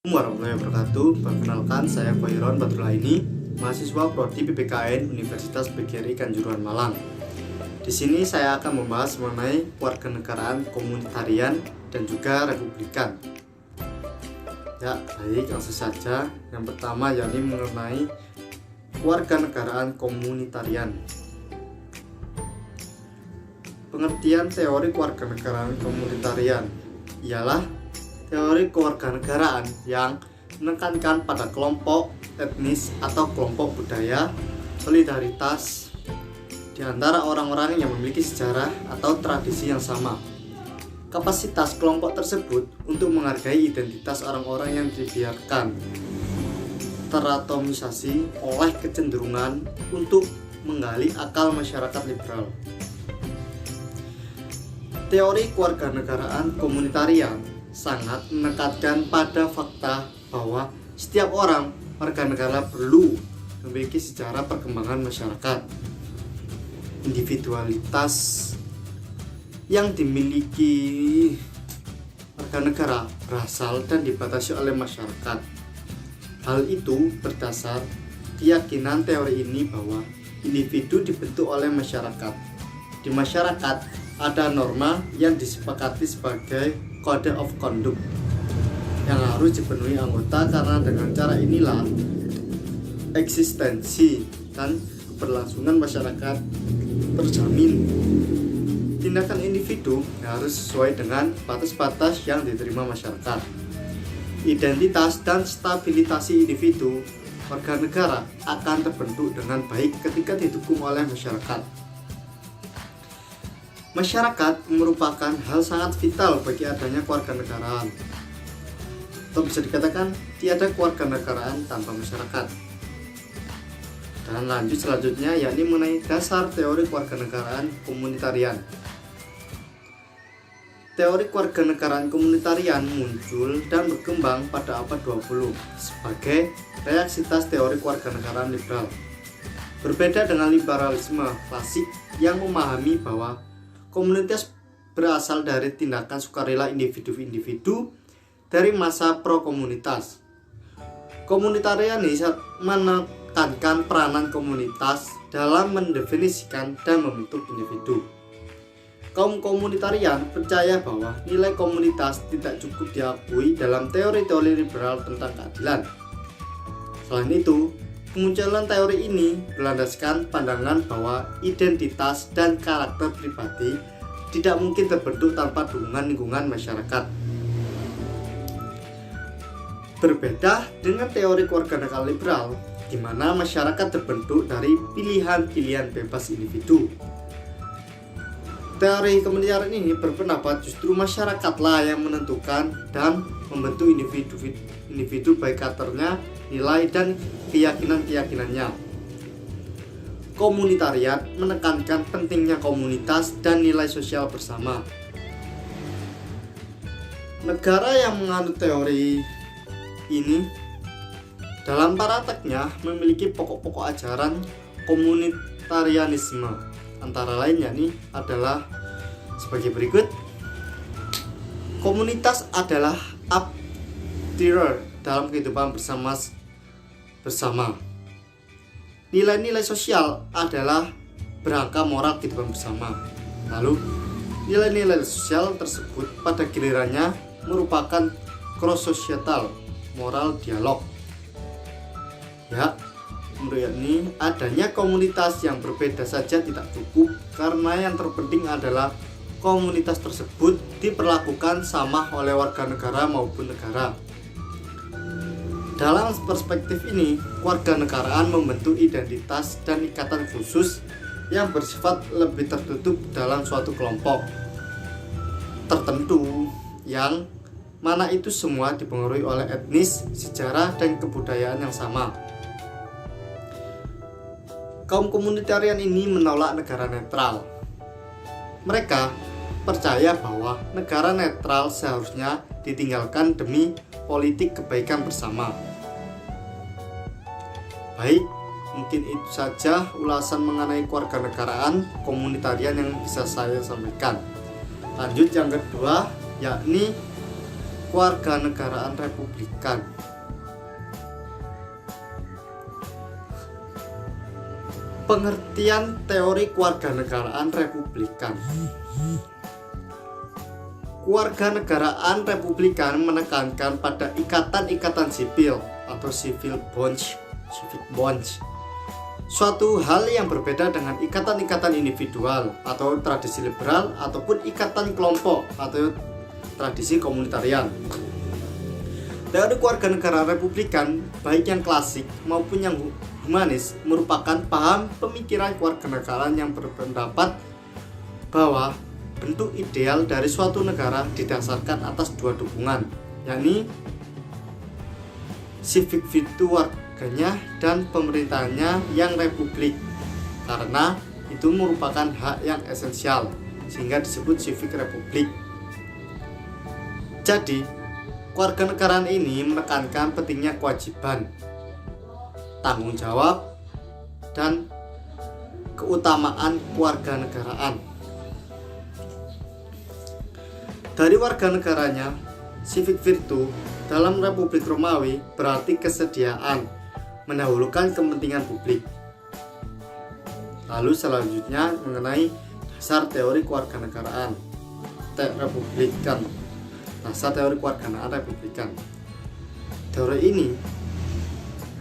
Warahmatullahi wabarakatuh. Perkenalkan, saya Khairon Badrulaini, mahasiswa Prodi PPKN Universitas PGRI Kanjuruhan Malang. Di sini saya akan membahas mengenai kewarganegaraan komunitarian dan juga republikan. Ya, baik, langsung saja. Yang pertama yakni mengenai kewarganegaraan komunitarian. Pengertian teori kewarganegaraan komunitarian ialah teori kewarganegaraan yang menekankan pada kelompok etnis atau kelompok budaya, solidaritas di antara orang-orang yang memiliki sejarah atau tradisi yang sama. Kapasitas kelompok tersebut untuk menghargai identitas orang-orang yang dibiarkan teratomisasi oleh kecenderungan untuk menggali akal masyarakat liberal. Teori kewarganegaraan komunitarian sangat menekankan pada fakta bahwa setiap orang warga negara perlu memiliki sejarah perkembangan masyarakat. Individualitas yang dimiliki warga negara berasal dan dibatasi oleh masyarakat. Hal itu berdasar keyakinan teori ini bahwa individu dibentuk oleh masyarakat. Di masyarakat ada norma yang disepakati sebagai code of conduct yang harus dipenuhi anggota, karena dengan cara inilah eksistensi dan keberlangsungan masyarakat terjamin. Tindakan individu harus sesuai dengan batas-batas yang diterima masyarakat. Identitas dan stabilitas individu warga negara akan terbentuk dengan baik ketika didukung oleh masyarakat. Masyarakat merupakan hal sangat vital bagi adanya kewarganegaraan. Atau bisa dikatakan tiada kewarganegaraan tanpa masyarakat. Dan lanjut selanjutnya yakni mengenai dasar teori kewarganegaraan komunitarian. Teori kewarganegaraan komunitarian muncul dan berkembang pada abad 20 sebagai reaksitas teori kewarganegaraan liberal. Berbeda dengan liberalisme klasik yang memahami bahwa komunitas berasal dari tindakan sukarela individu-individu dari masa pro-komunitas. Komunitarianis menekankan peranan komunitas dalam mendefinisikan dan membentuk individu. Kaum komunitarian percaya bahwa nilai komunitas tidak cukup diakui dalam teori-teori liberal tentang keadilan. Selain itu, kemunculan teori ini berlandaskan pandangan bahwa identitas dan karakter pribadi tidak mungkin terbentuk tanpa dukungan lingkungan masyarakat. Berbeda dengan teori kewarganegaraan liberal, di mana masyarakat terbentuk dari pilihan-pilihan bebas individu. Teori komunitarian ini berpendapat justru masyarakatlah yang menentukan dan membentuk individu baik karakternya, nilai, dan keyakinan-keyakinannya. Komunitarian menekankan pentingnya komunitas dan nilai sosial bersama. Negara yang menganut teori ini dalam prakteknya memiliki pokok-pokok ajaran komunitarianisme, antara lain yakni adalah sebagai berikut. Komunitas adalah abdirer dalam kehidupan bersama. Nilai-nilai sosial adalah berangka moral kehidupan bersama. Lalu, nilai-nilai sosial tersebut pada gilirannya merupakan cross-societal moral dialog. Ya, menurut ini adanya komunitas yang berbeda saja tidak cukup, karena yang terpenting adalah komunitas tersebut diperlakukan sama oleh warga negara maupun negara. Dalam perspektif ini, kewarganegaraan membentuk identitas dan ikatan khusus yang bersifat lebih tertutup dalam suatu kelompok tertentu, yang mana itu semua dipengaruhi oleh etnis, sejarah, dan kebudayaan yang sama. Kaum komunitarian ini menolak negara netral. Mereka percaya bahwa negara netral seharusnya ditinggalkan demi politik kebaikan bersama. Baik, mungkin itu saja ulasan mengenai kewarganegaraan komunitarian yang bisa saya sampaikan. Lanjut yang kedua, yakni Kewarganegaraan Republikan. Pengertian teori kewarganegaraan Republikan. Kewarganegaraan Republikan menekankan pada ikatan-ikatan sipil atau civil bonds, suatu hal yang berbeda dengan ikatan-ikatan individual atau tradisi liberal ataupun ikatan kelompok atau tradisi komunitarian. Teori kewarganegaraan Republikan, baik yang klasik maupun yang humanis, merupakan paham pemikiran kewarganegaraan yang berpendapat bahwa bentuk ideal dari suatu negara didasarkan atas dua dukungan, yakni civic virtue warganya dan pemerintahnya yang republik, karena itu merupakan hak yang esensial sehingga disebut civic republik. Jadi, kewarganegaraan ini menekankan pentingnya kewajiban, tanggung jawab, dan keutamaan kewarganegaraan. Dari warganegaranya, civic virtue dalam Republik Romawi berarti kesediaan mendahulukan kepentingan publik. Lalu selanjutnya mengenai dasar teori kewarganegaraan Republikan. Dasar teori kewarganegaraan Republikan. Teori ini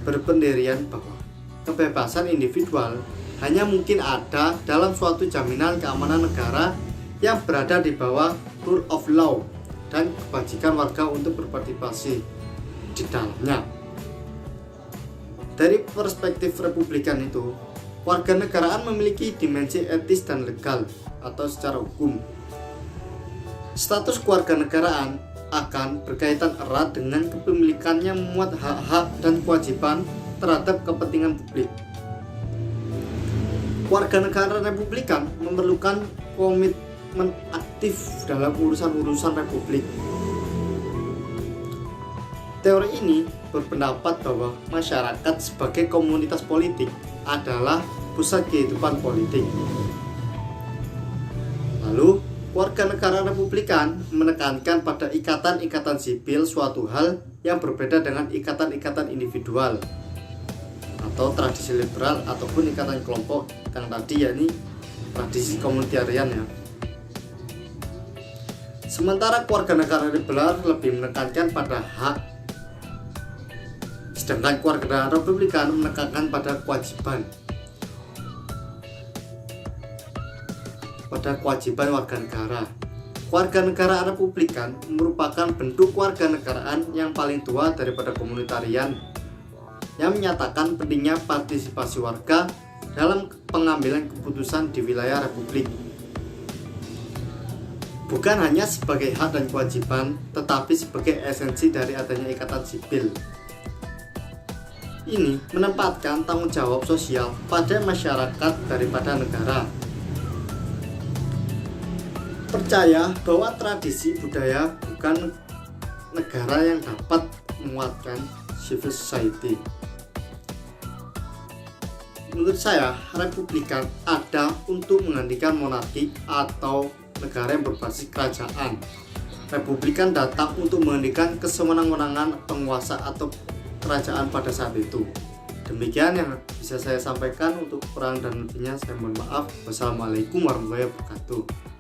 berpendirian bahwa kebebasan individual hanya mungkin ada dalam suatu jaminan keamanan negara yang berada di bawah rule of law dan kewajiban warga untuk berpartisipasi di dalamnya. Dari perspektif Republikan itu, kewarganegaraan memiliki dimensi etis dan legal atau secara hukum. Status kewarganegaraan akan berkaitan erat dengan kepemilikannya memuat hak-hak dan kewajiban terhadap kepentingan publik. Kewarganegaraan Republikan memerlukan komitmen aktif dalam urusan-urusan republik. Teori ini berpendapat bahwa masyarakat sebagai komunitas politik adalah pusat kehidupan politik. Lalu, kewarganegaraan Republikan menekankan pada ikatan-ikatan sipil, suatu hal yang berbeda dengan ikatan-ikatan individual atau tradisi liberal ataupun ikatan kelompok yang tadi, yakni tradisi komunitarian ya. Sementara kewarganegaraan liberal lebih menekankan pada hak, sedangkan kewarganegaraan Republikan menekankan pada kewajiban warga negara. Kewarganegaraan Republikan merupakan bentuk kewarganegaraan yang paling tua daripada komunitarian, yang menyatakan pentingnya partisipasi warga dalam pengambilan keputusan di wilayah republik, bukan hanya sebagai hak dan kewajiban, tetapi sebagai esensi dari adanya ikatan sipil. Ini menempatkan tanggung jawab sosial pada masyarakat daripada negara. Percaya bahwa tradisi budaya bukan negara yang dapat menguatkan civil society. Menurut saya, Republikan ada untuk menggantikan monarki atau negara yang berbasis kerajaan. Republikan datang untuk menghentikan kesewenang-wenangan penguasa atau kerajaan pada saat itu. Demikian yang bisa saya sampaikan. Untuk kurang dan lebihnya saya mohon maaf. Wassalamualaikum warahmatullahi wabarakatuh.